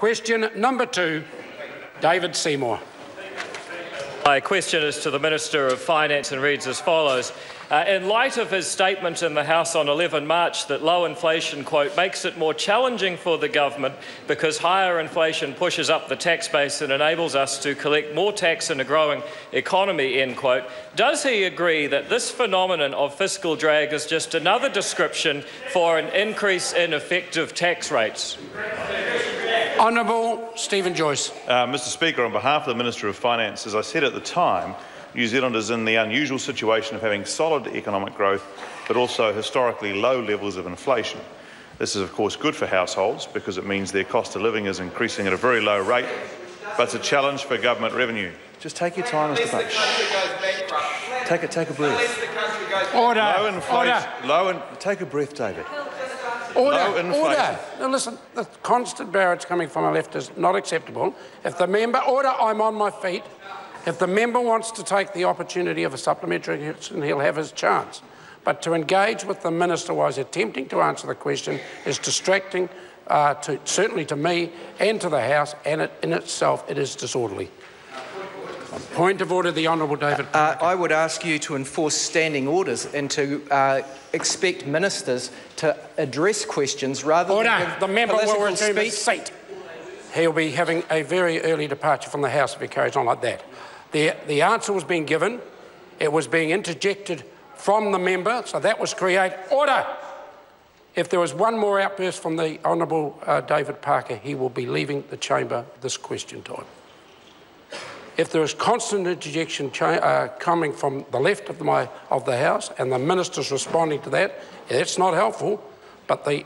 Question number 2, David Seymour. My question is to the Minister of Finance and reads as follows. In light of his statement in the House on 11 March that low inflation, quote, makes it more challenging for the government because higher inflation pushes up the tax base and enables us to collect more tax in a growing economy, end quote, does he agree that this phenomenon of fiscal drag is just another description for an increase in effective tax rates? Honourable Stephen Joyce. Mr Speaker, on behalf of the Minister of Finance, as I said at the time, New Zealand is in the unusual situation of having solid economic growth but also historically low levels of inflation. This is of course good for households because it means their cost of living is increasing at a very low rate, but it's a challenge for government revenue. Just take your time, Mr Buck. Take a breath. Order. Low inflation. Take a breath, David. Order. Now listen, the constant barrage coming from the left is not acceptable. If the member, I'm on my feet. If the member wants to take the opportunity of a supplementary question, he'll have his chance. But to engage with the minister while he's attempting to answer the question is distracting, certainly to me and to the House, and in itself it is disorderly. Point of order, the Honourable David. I would ask you to enforce standing orders and to expect ministers to address questions rather than give the member will resume speech. his seat. He'll be having a very early departure from the House if he carries on like that. The answer was being given. It was being interjected from the member, so that was create order. If there was one more outburst from the Honourable David Parker, he will be leaving the chamber this question time. If there is constant interjection coming from the left of the House and the minister's responding to that, it's not helpful, but the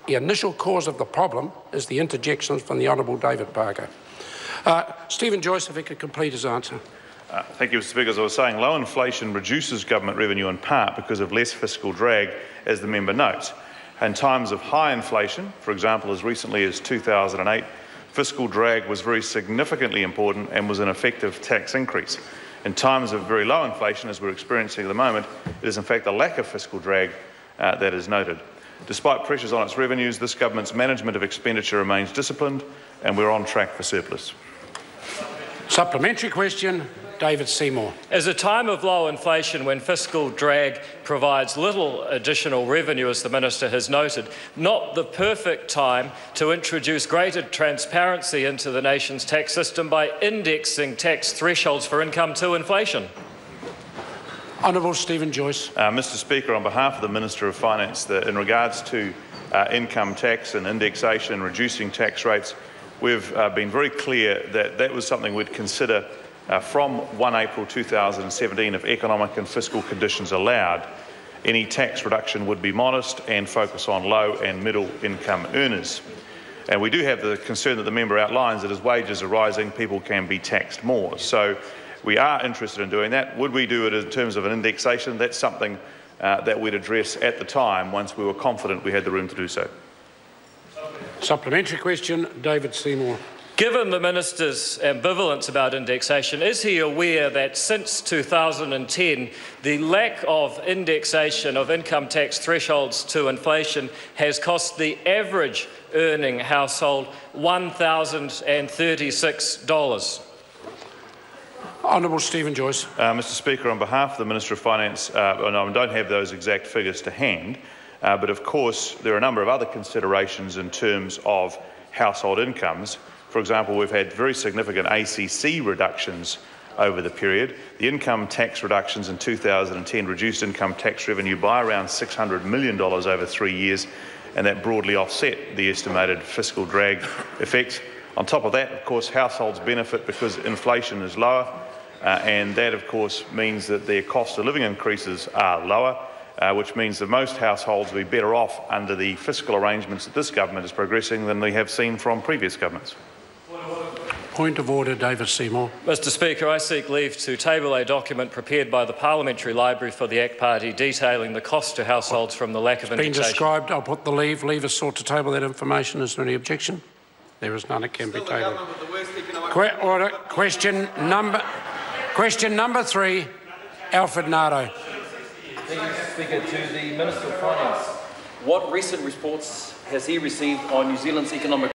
initial cause of the problem is the interjections from the Honourable David Parker. Stephen Joyce, if he could complete his answer. Thank you, Mr Speaker. As I was saying, low inflation reduces government revenue in part because of less fiscal drag, as the member notes. In times of high inflation, for example, as recently as 2008, fiscal drag was very significantly important and was an effective tax increase. In times of very low inflation, as we're experiencing at the moment, it is in fact a lack of fiscal drag that is noted. Despite pressures on its revenues, this government's management of expenditure remains disciplined and we're on track for surplus. Supplementary question, David Seymour. As a time of low inflation when fiscal drag provides little additional revenue, as the Minister has noted, not the perfect time to introduce greater transparency into the nation's tax system by indexing tax thresholds for income to inflation? Honourable Stephen Joyce. Mr Speaker, on behalf of the Minister of Finance, in regards to income tax and indexation and reducing tax rates, we've been very clear that that was something we'd consider from 1 April 2017 if economic and fiscal conditions allowed. Any tax reduction would be modest and focus on low and middle income earners. And we do have the concern that the member outlines that as wages are rising, people can be taxed more. So we are interested in doing that. Would we do it in terms of an indexation? That's something that we'd address at the time once we were confident we had the room to do so. Supplementary question, David Seymour. Given the Minister's ambivalence about indexation, is he aware that since 2010, the lack of indexation of income tax thresholds to inflation has cost the average earning household $1,036? Honourable Stephen Joyce. Mr Speaker, on behalf of the Minister of Finance, I don't have those exact figures to hand, but of course there are a number of other considerations in terms of household incomes. For example, we've had very significant ACC reductions over the period. The income tax reductions in 2010 reduced income tax revenue by around $600 million over 3 years, and that broadly offset the estimated fiscal drag effects. On top of that, of course, households benefit because inflation is lower, and that, of course, means that their cost of living increases are lower, which means that most households will be better off under the fiscal arrangements that this government is progressing than we have seen from previous governments. Point of order, David Seymour. Mr Speaker, I seek leave to table a document prepared by the Parliamentary Library for the ACT Party detailing the cost to households from the lack of indexation. It's been described. I'll put the leave. Leave is sought to table that information. Is there any objection? There is none. It can be tabled. Order. Question number 3, Alfred Nardo. Thank you, Mr Speaker. To the Minister of Finance, what recent reports has he received on New Zealand's economic